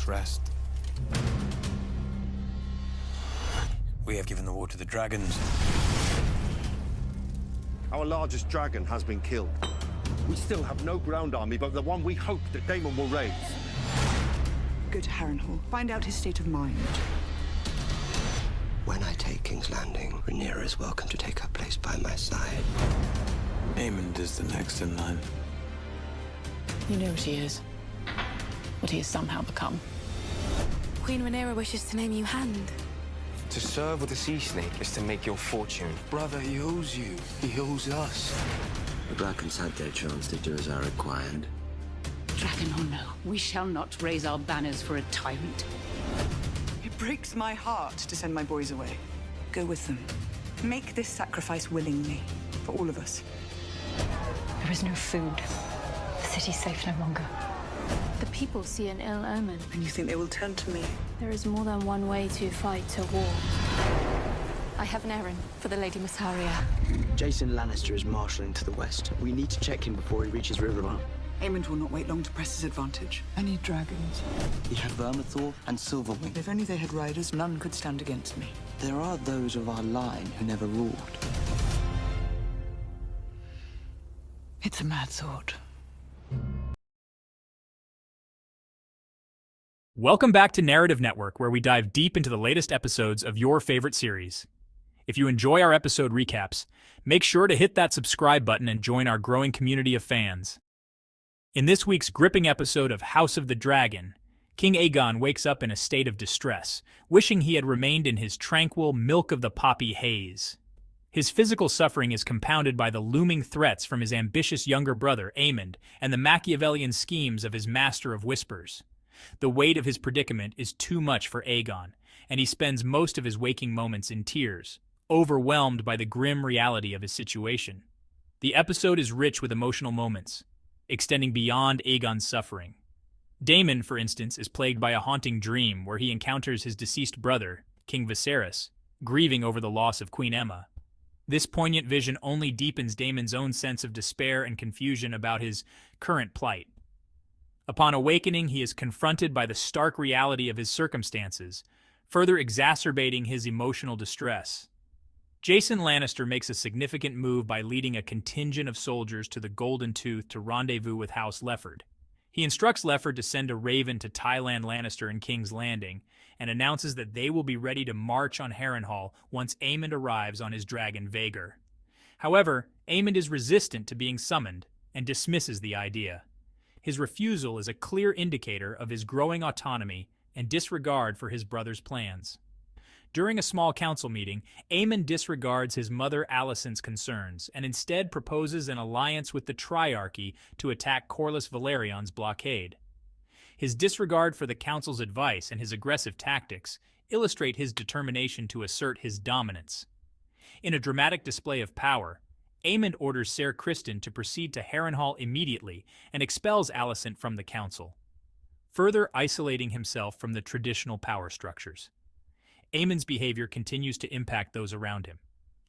folks rest. We have given the war to the dragons. Our largest dragon has been killed. We still have no ground army, but the one we hope that Daemon will raise. Go to Harrenhal. Find out his state of mind. When I take King's Landing, Rhaenyra is welcome to take her place by my side. Aemond is the next in line. You know what he is. What he has somehow become. Queen Rhaenyra wishes to name you Hand. To serve with the sea snake is to make your fortune. Brother, he owes you. He owes us. The Brackens had their chance to do as I required. Dragon or no, we shall not raise our banners for a tyrant. It breaks my heart to send my boys away. Go with them. Make this sacrifice willingly, for all of us. There is no food. The city's safe no longer. The people see an ill omen. And you think they will turn to me? There is more than one way to fight a war. I have an errand for the Lady Massaria. Jason Lannister is marshalling to the west. We need to check him before he reaches Riverrun. Aemond will not wait long to press his advantage. I need dragons. He had Vermithor and Silverwing. If only they had riders, none could stand against me. There are those of our line who never ruled. It's a mad thought. Welcome back to Narrative Network, where we dive deep into the latest episodes of your favorite series. If you enjoy our episode recaps, make sure to hit that subscribe button and join our growing community of fans. In this week's gripping episode of House of the Dragon, King Aegon wakes up in a state of distress, wishing he had remained in his tranquil milk-of-the-poppy haze. His physical suffering is compounded by the looming threats from his ambitious younger brother, Aemond, and the Machiavellian schemes of his Master of Whispers. The weight of his predicament is too much for Aegon, and he spends most of his waking moments in tears, overwhelmed by the grim reality of his situation. The episode is rich with emotional moments, extending beyond Aegon's suffering. Daemon, for instance, is plagued by a haunting dream where he encounters his deceased brother, King Viserys, grieving over the loss of Queen Aemma. This poignant vision only deepens Daemon's own sense of despair and confusion about his current plight. Upon awakening, he is confronted by the stark reality of his circumstances, further exacerbating his emotional distress. Jason Lannister makes a significant move by leading a contingent of soldiers to the Golden Tooth to rendezvous with House Lefford. He instructs Lefford to send a raven to Tyland Lannister in King's Landing, and announces that they will be ready to march on Harrenhal once Aemond arrives on his dragon Vhagar. However, Aemond is resistant to being summoned, and dismisses the idea. His refusal is a clear indicator of his growing autonomy and disregard for his brother's plans. During a small council meeting, Aemond disregards his mother Alicent's concerns and instead proposes an alliance with the Triarchy to attack Corlys Velaryon's blockade. His disregard for the council's advice and his aggressive tactics illustrate his determination to assert his dominance. In a dramatic display of power, Aemond orders Ser Criston to proceed to Harrenhal immediately and expels Alicent from the council, further isolating himself from the traditional power structures. Aemond's behavior continues to impact those around him.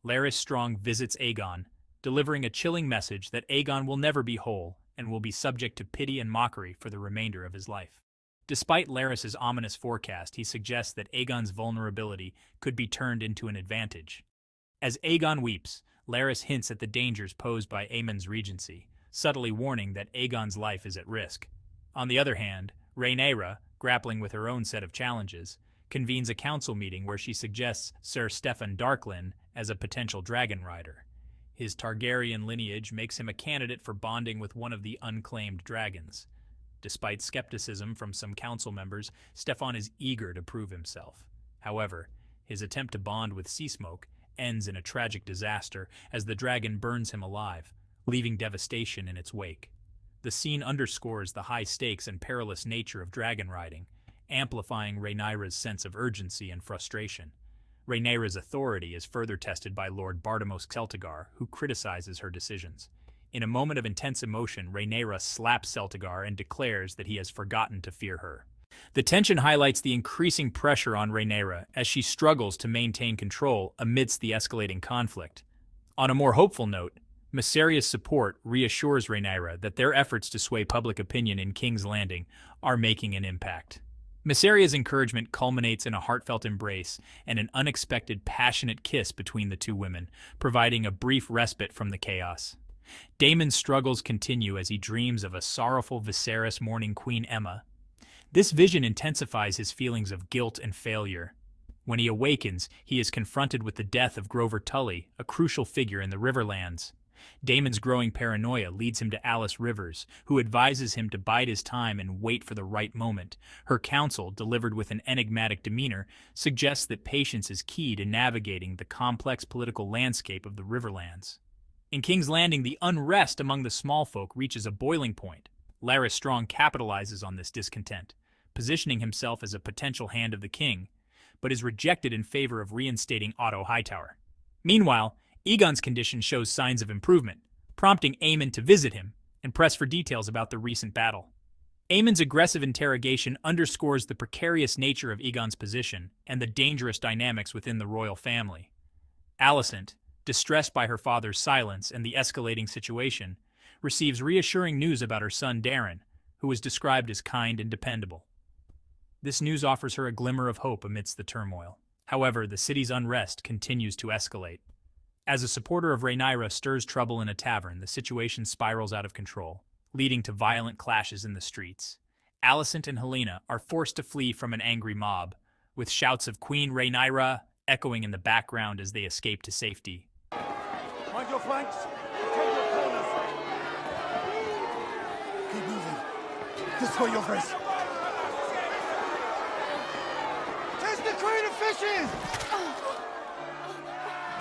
Larys Strong visits Aegon, delivering a chilling message that Aegon will never be whole and will be subject to pity and mockery for the remainder of his life. Despite Larys's ominous forecast, he suggests that Aegon's vulnerability could be turned into an advantage. As Aegon weeps, Larys hints at the dangers posed by Aemond's regency, subtly warning that Aegon's life is at risk. On the other hand, Rhaenyra, grappling with her own set of challenges, convenes a council meeting where she suggests Ser Steffon Darklyn as a potential dragon rider. His Targaryen lineage makes him a candidate for bonding with one of the unclaimed dragons. Despite skepticism from some council members, Steffon is eager to prove himself. However, his attempt to bond with Seasmoke ends in a tragic disaster as the dragon burns him alive, leaving devastation in its wake. The scene underscores the high stakes and perilous nature of dragon riding, amplifying Rhaenyra's sense of urgency and frustration. Rhaenyra's authority is further tested by Lord Bartimos Celtigar, who criticizes her decisions. In a moment of intense emotion, Rhaenyra slaps Celtigar and declares that he has forgotten to fear her. The tension highlights the increasing pressure on Rhaenyra as she struggles to maintain control amidst the escalating conflict. On a more hopeful note, Mysaria's support reassures Rhaenyra that their efforts to sway public opinion in King's Landing are making an impact. Mysaria's encouragement culminates in a heartfelt embrace and an unexpected, passionate kiss between the two women, providing a brief respite from the chaos. Daemon's struggles continue as he dreams of a sorrowful Viserys mourning Queen Aemma. This vision intensifies his feelings of guilt and failure. When he awakens, he is confronted with the death of Grover Tully, a crucial figure in the Riverlands. Daemon's growing paranoia leads him to Alice Rivers, who advises him to bide his time and wait for the right moment. Her counsel, delivered with an enigmatic demeanor, suggests that patience is key to navigating the complex political landscape of the Riverlands. In King's Landing, the unrest among the small folk reaches a boiling point. Larys Strong capitalizes on this discontent, positioning himself as a potential hand of the king, but is rejected in favor of reinstating Otto Hightower. Meanwhile, Aegon's condition shows signs of improvement, prompting Aemon to visit him and press for details about the recent battle. Aemon's aggressive interrogation underscores the precarious nature of Aegon's position and the dangerous dynamics within the royal family. Alicent, distressed by her father's silence and the escalating situation, receives reassuring news about her son Darren, who is described as kind and dependable. This news offers her a glimmer of hope amidst the turmoil. However, the city's unrest continues to escalate. As a supporter of Rhaenyra stirs trouble in a tavern, the situation spirals out of control, leading to violent clashes in the streets. Alicent and Helaena are forced to flee from an angry mob, with shouts of Queen Rhaenyra echoing in the background as they escape to safety. Mind your flanks! Take your corners! Keep moving. This way, your grace! There's the Queen of Fishes!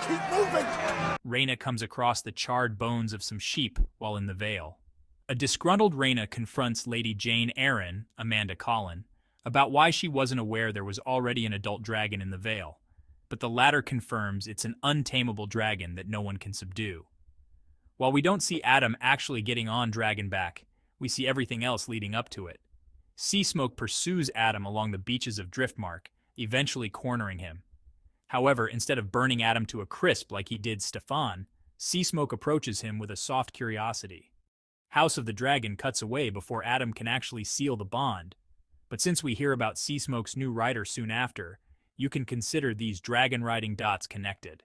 Keep moving! Rhaena comes across the charred bones of some sheep while in the Vale. A disgruntled Rhaena confronts Lady Jane Arryn, Amanda Collin, about why she wasn't aware there was already an adult dragon in the Vale, but the latter confirms it's an untamable dragon that no one can subdue. While we don't see Adam actually getting on Dragonback, we see everything else leading up to it. Seasmoke pursues Adam along the beaches of Driftmark, eventually cornering him. However, instead of burning Adam to a crisp like he did Stefan, Seasmoke approaches him with a soft curiosity. House of the Dragon cuts away before Adam can actually seal the bond, but since we hear about Seasmoke's new rider soon after, you can consider these dragon-riding dots connected.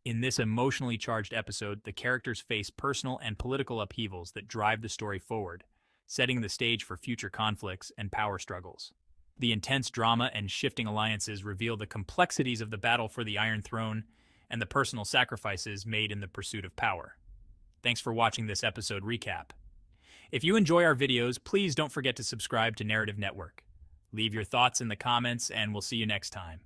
In this emotionally charged episode, the characters face personal and political upheavals that drive the story forward, setting the stage for future conflicts and power struggles. The intense drama and shifting alliances reveal the complexities of the battle for the Iron Throne and the personal sacrifices made in the pursuit of power. Thanks for watching this episode recap. If you enjoy our videos, please don't forget to subscribe to Narrative Network. Leave your thoughts in the comments, and we'll see you next time.